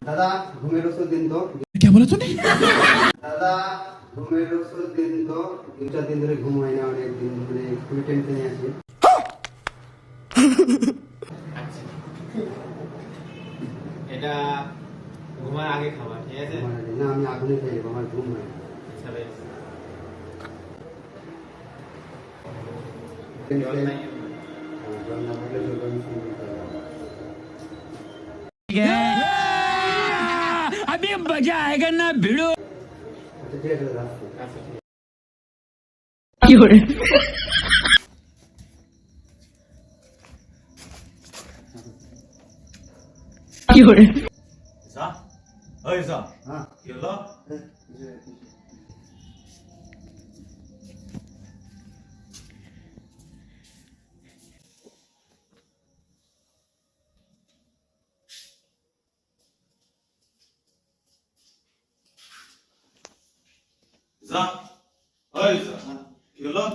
দাদা ঘুমের ওষুধ দিন তো। क्या बोला तूने? দাদা ঘুমের ওষুধ দিন তো, 2-4 দিন ধরে ঘুম হয় না, অনেক দিন ধরে খুবই টেনশনে আছি। এটা ঘুমার আগে খাবার, ঠিক আছে? না আমি আগুনে খাই, আমার ঘুম হয় না। আচ্ছা বেশ। জল নাই? জল না থাকলে জল আমি শুরু করতে পারবো। अभी मजा आएगा ना भिड़ो। আচ্ছা ঠিক আছে দাদা, আসছি। আচ্ছা ঠিক আছে। যা ওই যা হ্যাঁ কি হলো যা ওই যা কি হলো